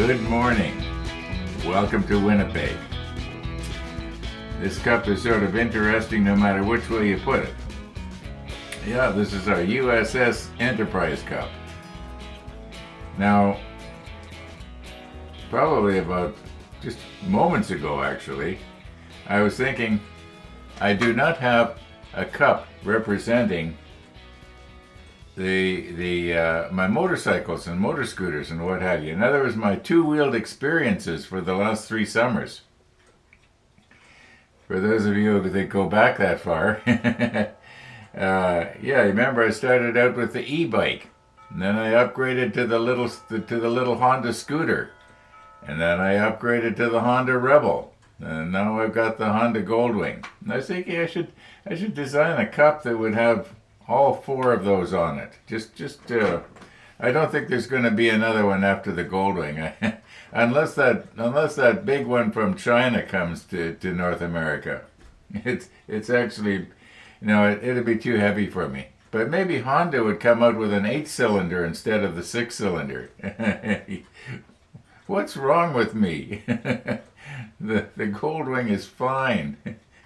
Good morning. Welcome to Winnipeg. This cup is sort of interesting no matter which way you put it. Yeah, this is our USS Enterprise cup. Now, probably about just moments ago actually, I was thinking I do not have a cup representing my motorcycles and motor scooters and what have you. In other words, my two-wheeled experiences for the last 3 summers. For those of you that go back that far, remember I started out with the e-bike, and then I upgraded to the little Honda scooter, and then I upgraded to the Honda Rebel, and now I've got the Honda Goldwing. And I was thinking I should design a cup that would have all 4 of those on it. I don't think there's going to be another one after the Goldwing, unless that big one from China comes to North America. It's actually, it'd be too heavy for me. But maybe Honda would come out with an 8-cylinder instead of the 6-cylinder. What's wrong with me? The Goldwing is fine.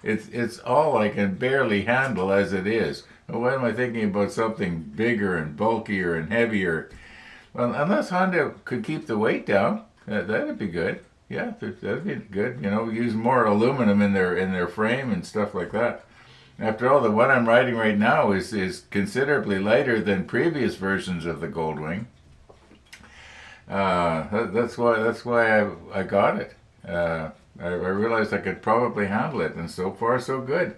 It's all I can barely handle as it is. Why am I thinking about something bigger and bulkier and heavier? Well, unless Honda could keep the weight down, that'd be good. Yeah, that'd be good. Use more aluminum in their frame and stuff like that. After all, the one I'm riding right now is considerably lighter than previous versions of the Goldwing. That's why I got it. I realized I could probably handle it, and so far so good.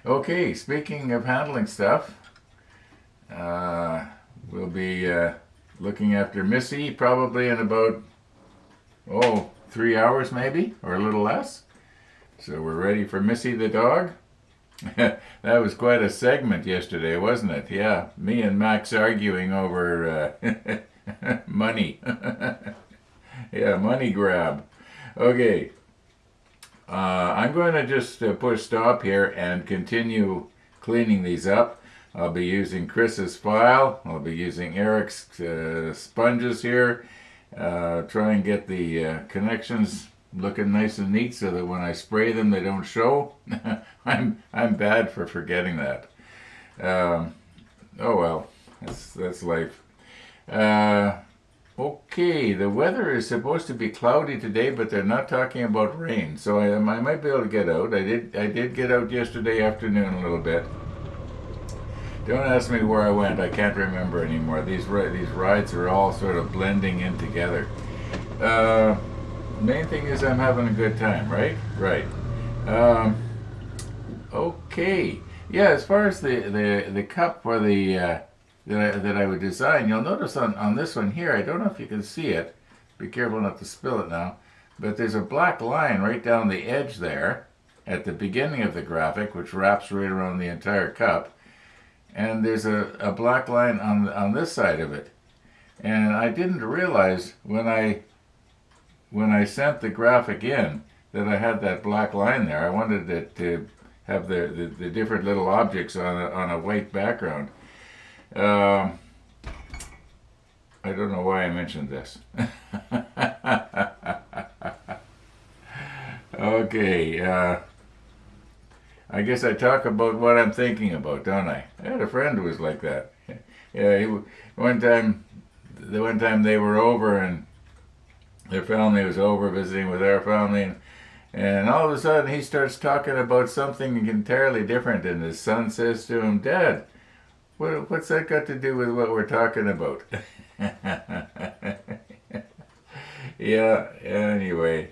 Okay, speaking of handling stuff, we'll be looking after Missy probably in about 3 hours maybe, or a little less. So we're ready for Missy the dog. That was quite a segment yesterday, wasn't it? Yeah, me and Max arguing over money. Yeah, money grab. Okay. I'm going to just push stop here and continue cleaning these up. I'll be using Chris's file. I'll be using Eric's sponges here. Try and get the connections looking nice and neat so that when I spray them they don't show. I'm bad for forgetting that. Oh well, that's life. Okay, the weather is supposed to be cloudy today, but they're not talking about rain, so I might be able to get out. I did get out yesterday afternoon a little bit. Don't ask me where I went. I can't remember anymore. These rides are all sort of blending in together. Main thing is I'm having a good time, right? Right. Okay. Yeah, as far as the cup for the that I would design, you'll notice on this one here, I don't know if you can see it, be careful not to spill it now, but there's a black line right down the edge there at the beginning of the graphic, which wraps right around the entire cup, and there's a black line on this side of it. And I didn't realize when I sent the graphic in that I had that black line there. I wanted it to have the different little objects on a white background. I don't know why I mentioned this. Okay, I guess I talk about what I'm thinking about, don't I? I had a friend who was like that. Yeah, one time they were over and their family was over visiting with our family, and all of a sudden he starts talking about something entirely different, and his son says to him, "Dad, what's that got to do with what we're talking about?" Yeah, anyway.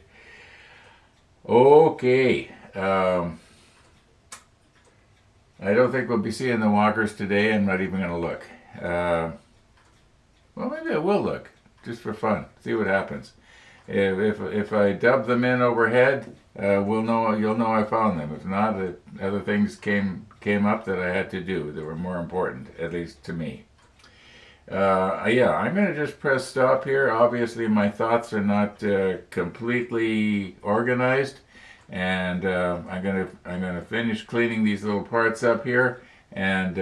Okay. I don't think we'll be seeing the walkers today. I'm not even going to look. Well, maybe I will look, just for fun. See what happens. If I dub them in overhead, you'll know I found them. If not, other things came up that I had to do that were more important, at least to me. I'm going to just press stop here. Obviously, my thoughts are not completely organized, and I'm gonna finish cleaning these little parts up here. And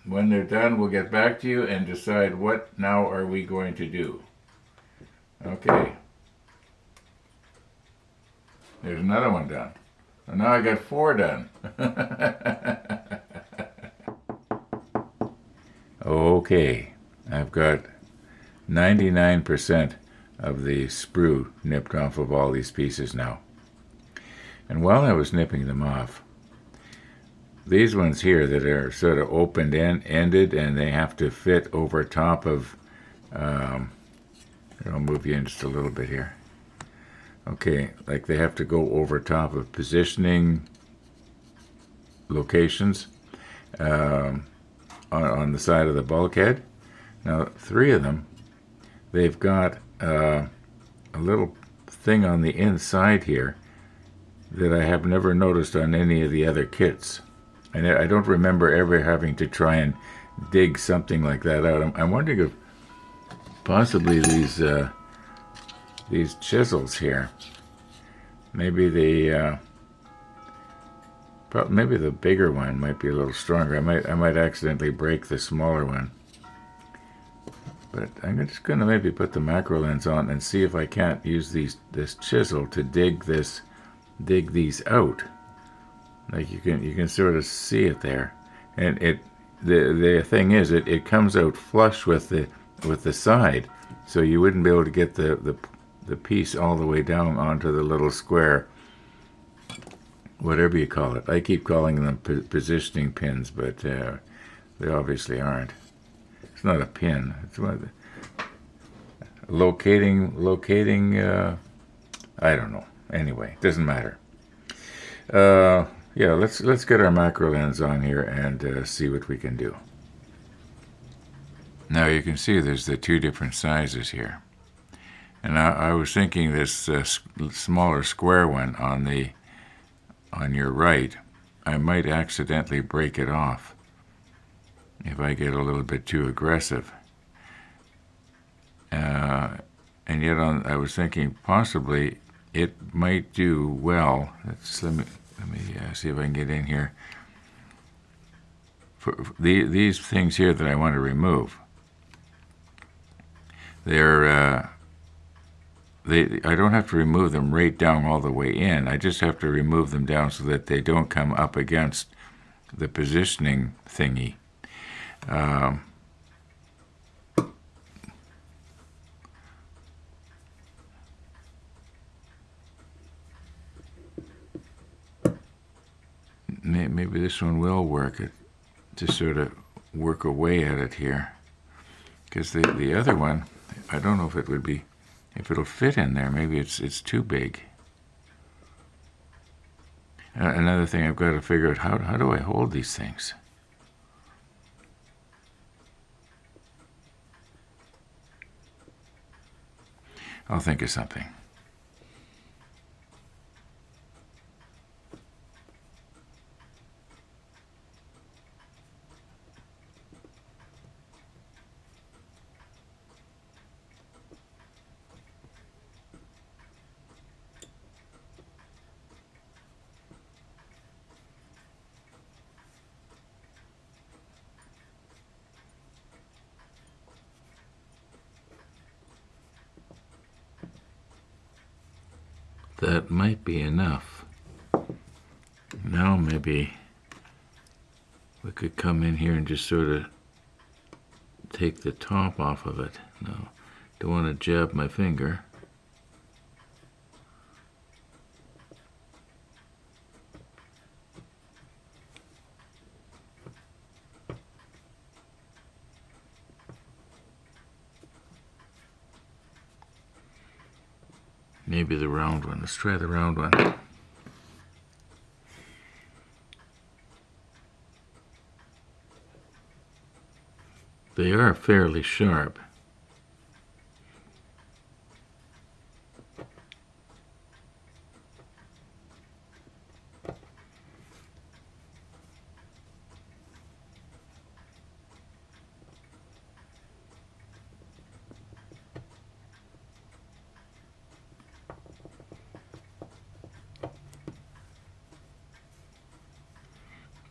when they're done, we'll get back to you and decide what now are we going to do. Okay. There's another one done. And now I got 4 done. Okay, I've got 99% of the sprue nipped off of all these pieces now. And while I was nipping them off, these ones here that are sort of open-ended and they have to fit over top of, I'll move you in just a little bit here. Okay, like they have to go over top of positioning locations on the side of the bulkhead. Now, 3 of them, they've got a little thing on the inside here that I have never noticed on any of the other kits. And I don't remember ever having to try and dig something like that out. I'm wondering if possibly these chisels here, maybe the bigger one might be a little stronger. I might accidentally break the smaller one. But I'm just going to maybe put the macro lens on and see if I can't use this chisel to dig these out. Like you can sort of see it there, and the thing is it comes out flush with the side, so you wouldn't be able to get the piece all the way down onto the little square, whatever you call it. I keep calling them positioning pins, but they obviously aren't. It's not a pin. It's one of the locating. I don't know. Anyway, doesn't matter. Yeah, let's get our macro lens on here and see what we can do. Now you can see there's the 2 different sizes here, and I was thinking this smaller square one on your right, I might accidentally break it off if I get a little bit too aggressive. And yet I was thinking possibly it might do well. Let me see if I can get in here. For these things here that I want to remove, I don't have to remove them right down all the way in. I just have to remove them down so that they don't come up against the positioning thingy. Maybe this one will work to sort of work away at it here, because the other one, I don't know if it'll fit in there. Maybe it's too big. Another thing I've got to figure out, how do I hold these things? I'll think of something. That might be enough. Now maybe we could come in here and just sort of take the top off of it. No, don't want to jab my finger. Maybe the round one. Let's try the round one. They are fairly sharp.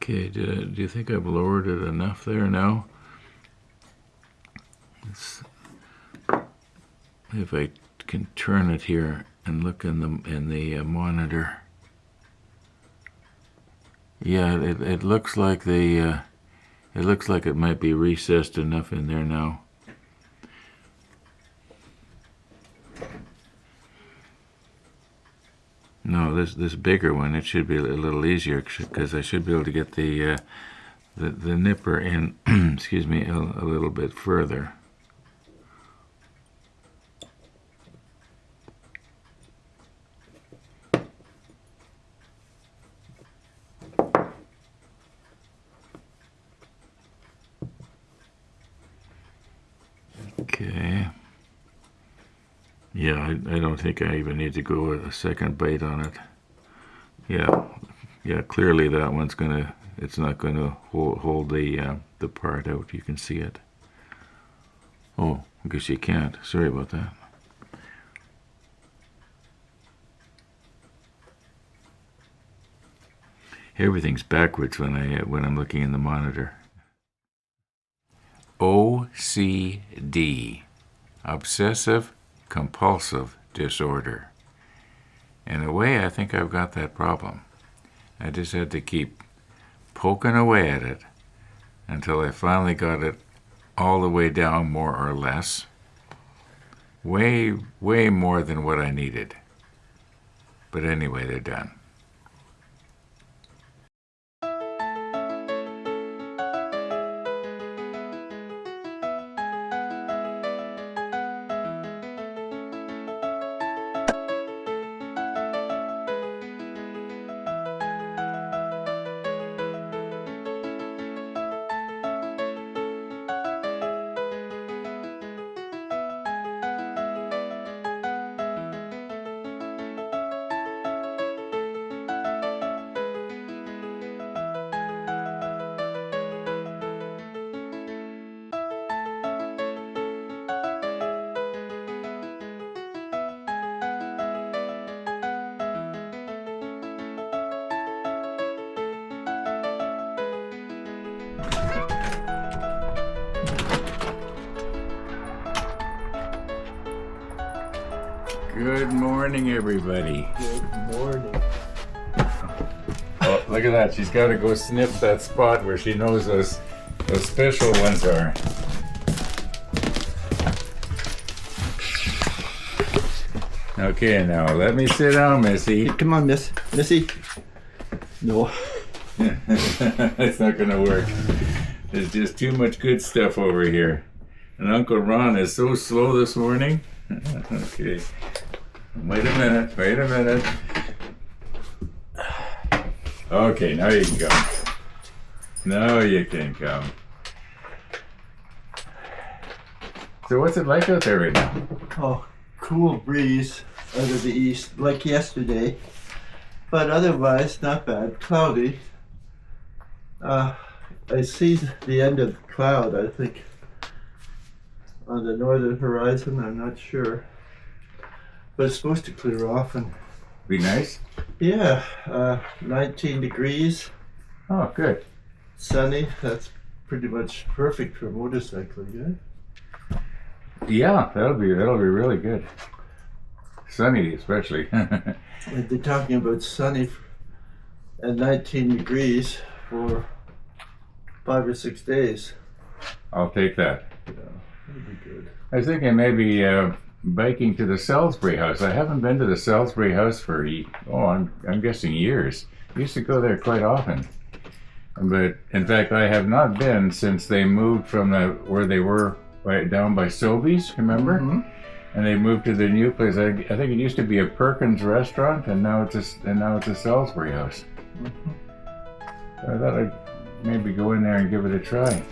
Okay, do you think I've lowered it enough there now? If I can turn it here and look in the monitor. Yeah, it looks like it looks like it might be recessed enough in there now. No, this bigger one, it should be a little easier because I should be able to get the nipper in, excuse me, a little bit further. Okay. Yeah, I don't think I even need to go a second bite on it. Yeah, clearly that one's it's not gonna hold the part out. You can see it. Oh, I guess you can't. Sorry about that. Everything's backwards when I'm looking in the monitor. OCD, obsessive compulsive disorder. In a way, I think I've got that problem. I just had to keep poking away at it until I finally got it all the way down, more or less. Way more than what I needed. But anyway, they're done. Good morning, everybody. Good morning. Oh, look at that. She's got to go sniff that spot where she knows those special ones are. Okay, now let me sit down, Missy. Hey, come on, Missy. No. It's not going to work. There's just too much good stuff over here. And Uncle Ron is so slow this morning. Okay. Wait a minute. Okay, now you can come. Now you can come. So what's it like out there right now? Oh, cool breeze out of the east, like yesterday. But otherwise, not bad. Cloudy. I see the end of the cloud, I think, on the northern horizon. I'm not sure. But it's supposed to clear off and Be nice? yeah, 19 degrees, Oh, good. sunny. That's pretty much perfect for motorcycling, Yeah, that'll be really good. Sunny especially. And they're talking about sunny and 19 degrees for 5 or 6 days. I'll take that. Yeah, that'd be good. I was thinking maybe biking to the Salisbury House. I haven't been to the Salisbury House for, I'm guessing years. I used to go there quite often. But in fact, I have not been since they moved from where they were right down by Sobeys, remember? Mm-hmm. And they moved to the new place. I think it used to be a Perkins restaurant, and now it's a Salisbury House. Mm-hmm. So I thought I'd maybe go in there and give it a try.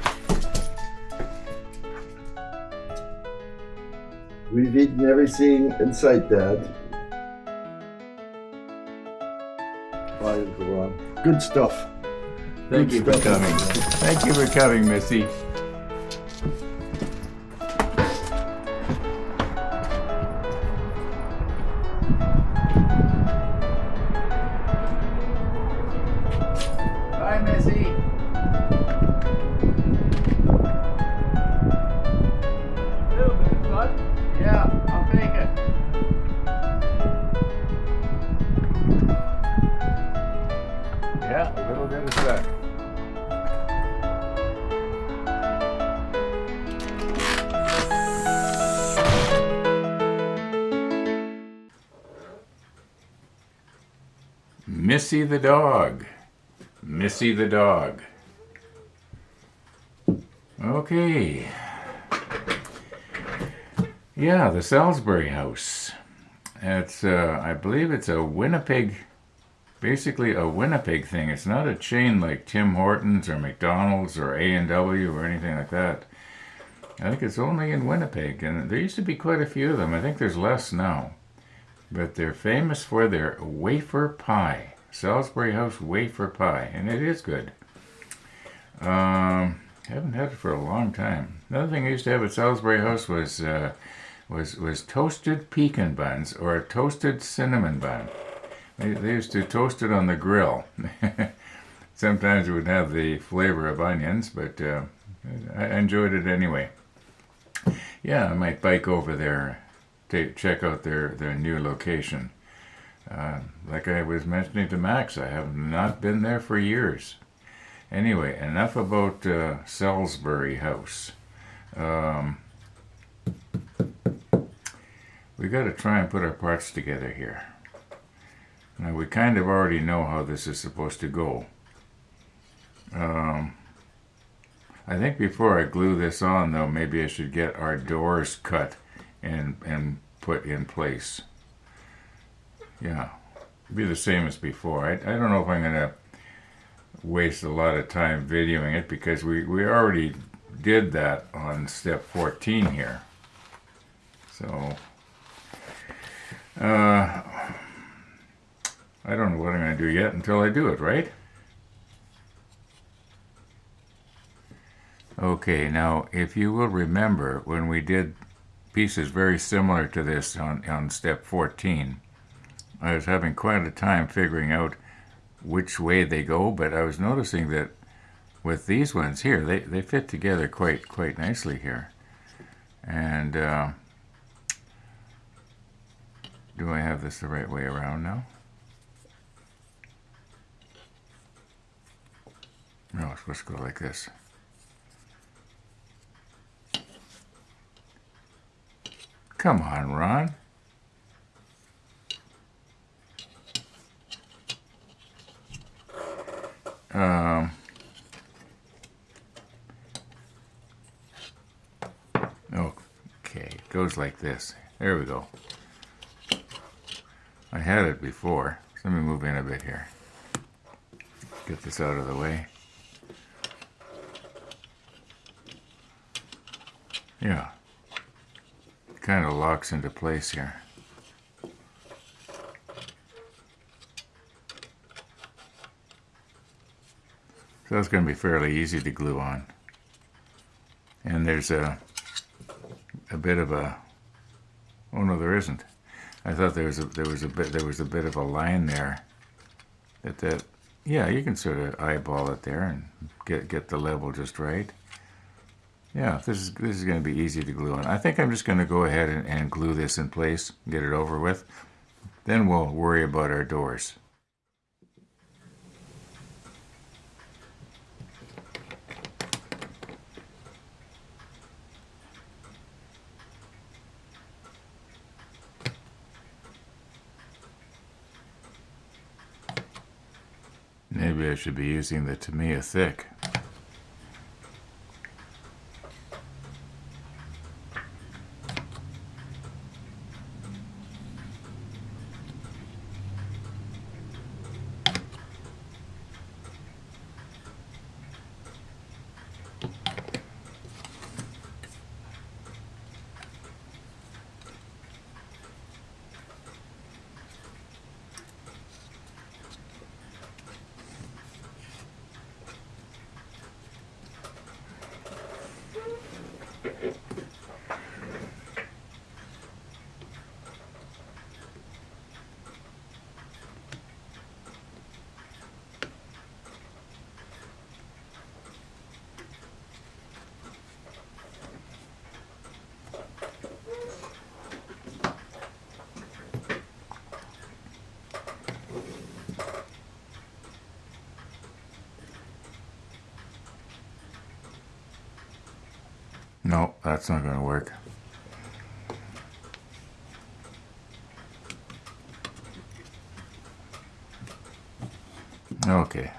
We've eaten everything in sight, Dad. Bye, Uncle Ron. Good stuff. Thank you for coming. Thank you for coming, Missy. Bye, Missy. A little bit of fun. Yeah, I'll take it. Yeah, a little bit of sun. Missy the dog. Missy the dog. Okay. Yeah, the Salisbury House. It's, I believe it's a Winnipeg, basically a Winnipeg thing. It's not a chain like Tim Hortons or McDonald's or A&W or anything like that. I think it's only in Winnipeg, and there used to be quite a few of them. I think there's less now. But they're famous for their wafer pie. Salisbury House wafer pie, and it is good. Haven't had it for a long time. Another thing I used to have at Salisbury House was toasted pecan buns or a toasted cinnamon bun. They used to toast it on the grill. Sometimes it would have the flavor of onions, but I enjoyed it anyway. Yeah, I might bike over there to check out their new location. Like I was mentioning to Max, I have not been there for years. Anyway, enough about Salisbury House. We got to try and put our parts together here. Now, we kind of already know how this is supposed to go. I think before I glue this on, though, maybe I should get our doors cut and put in place. Yeah, be the same as before. I don't know if I'm going to waste a lot of time videoing it because we already did that on step 14 here. So, I don't know what I'm going to do yet until I do it, right? Okay, now if you will remember when we did pieces very similar to this on step 14, I was having quite a time figuring out which way they go, but I was noticing that with these ones here, they fit together quite nicely here. And do I have this the right way around now? No, it's supposed to go like this. Come on, Ron. Okay, it goes like this. There we go. I had it before. So let me move in a bit here. Get this out of the way. Yeah. It kind of locks into place here. So that's going to be fairly easy to glue on. And there's a bit of a, oh no, there isn't. I thought there was a bit of a line there. Yeah, you can sort of eyeball it there and get the level just right. Yeah, this is going to be easy to glue on. I think I'm just going to go ahead and glue this in place, get it over with. Then we'll worry about our doors. Maybe I should be using the Tamiya thick. No, that's not going to work. Okay.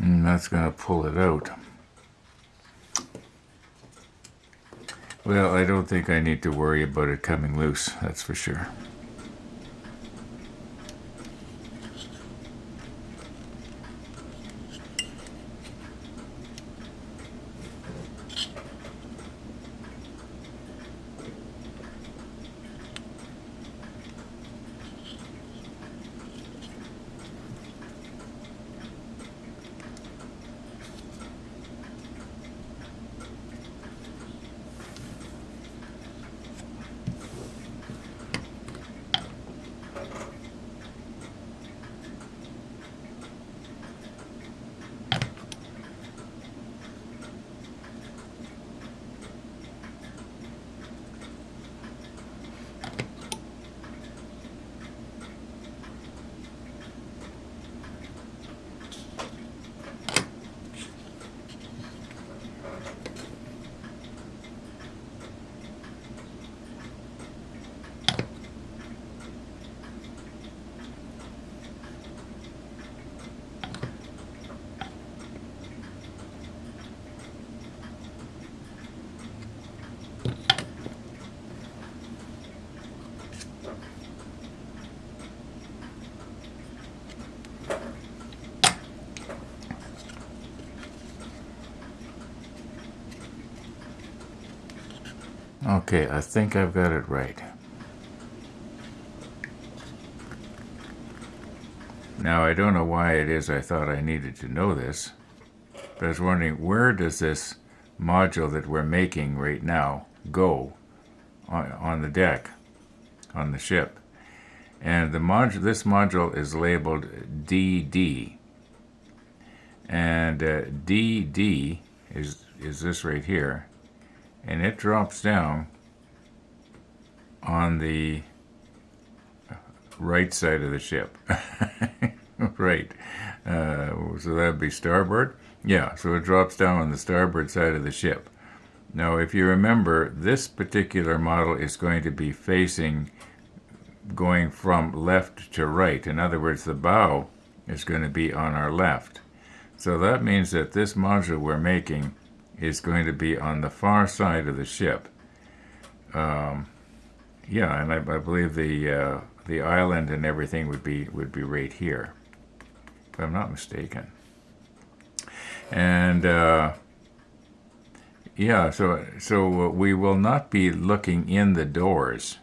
And that's going to pull it out. Well, I don't think I need to worry about it coming loose, that's for sure. Okay, I think I've got it right. Now, I don't know why it is I thought I needed to know this, but I was wondering, where does this module that we're making right now go on the deck, on the ship? And this module is labeled DD. And DD is this right here. And it drops down on the right side of the ship. Right. So that'd be starboard. Yeah, so it drops down on the starboard side of the ship. Now, if you remember, this particular model is going to be going from left to right. In other words, the bow is going to be on our left. So that means that this module we're making is going to be on the far side of the ship. Yeah, and I believe the island and everything would be right here, if I'm not mistaken. And yeah, so we will not be looking in the doors.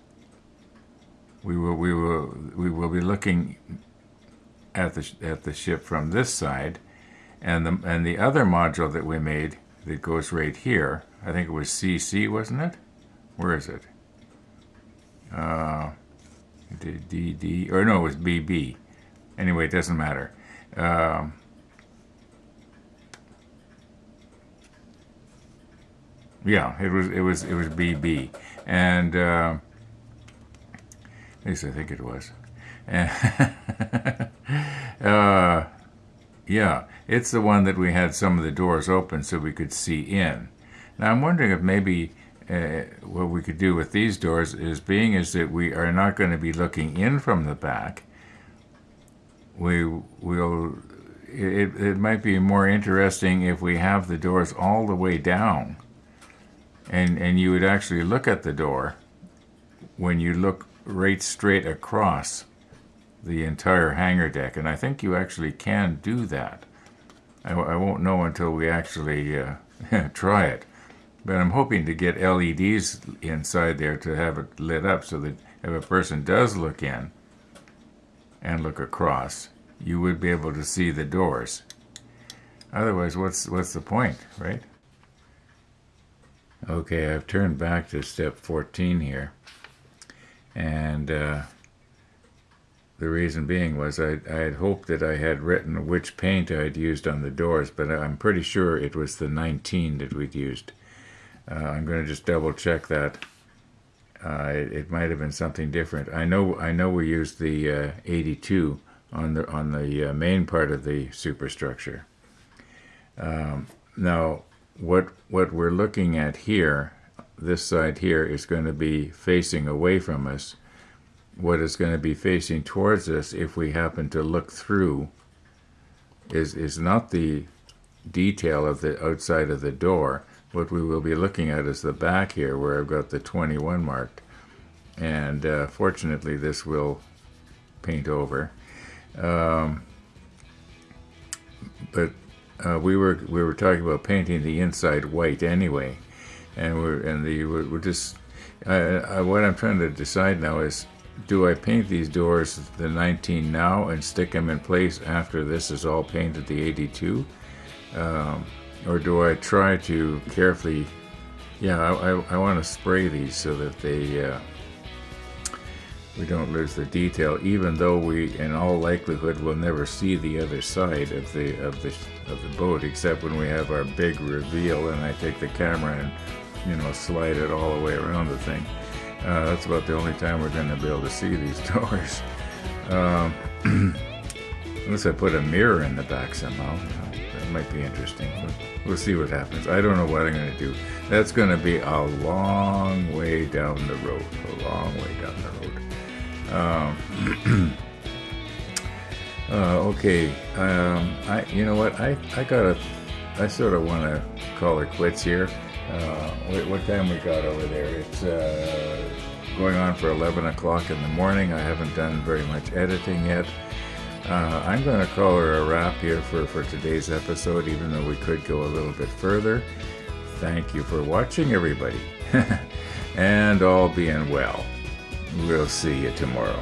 We will be looking at the ship from this side, and the other module that we made that goes right here. I think it was CC, wasn't it? Where is it? DD, or no, it was BB. Anyway, it doesn't matter. Yeah, it was BB, and at least I think it was. Yeah, it's the one that we had some of the doors open so we could see in. Now I'm wondering if maybe what we could do with these doors is that we are not going to be looking in from the back. It might be more interesting if we have the doors all the way down, and you would actually look at the door when you look right straight across the entire hangar deck, and I think you actually can do that. I won't know until we actually try it, but I'm hoping to get LEDs inside there to have it lit up so that if a person does look in and look across, you would be able to see the doors. Otherwise, what's the point, right? Okay, I've turned back to step 14 here, and the The reason being was I had hoped that I had written which paint I had used on the doors, but I'm pretty sure it was the 19 that we'd used. I'm going to just double check that. It might have been something different. I know we used the 82 on the main part of the superstructure. Now, what we're looking at here, this side here, is going to be facing away from us. What is going to be facing towards us, if we happen to look through, is not the detail of the outside of the door. What we will be looking at is the back here, where I've got the 21 marked. And fortunately, this will paint over. But we were talking about painting the inside white anyway, and we're just. What I'm trying to decide now is, do I paint these doors the 19 now and stick them in place after this is all painted the 82? Or do I try to carefully... Yeah, I want to spray these so that we don't lose the detail, even though we, in all likelihood, will never see the other side of the boat, except when we have our big reveal and I take the camera and slide it all the way around the thing. That's about the only time we're going to be able to see these doors. Unless I put a mirror in the back somehow. That might be interesting. But we'll see what happens. I don't know what I'm going to do. That's going to be a long way down the road. A long way down the road. Okay. You know what? I sort of want to call it quits here. What time we got over there? It's going on for 11 o'clock in the morning. I haven't done very much editing yet. I'm going to call her a wrap here for today's episode, even though we could go a little bit further. Thank you for watching, everybody. And all being well, we'll see you tomorrow.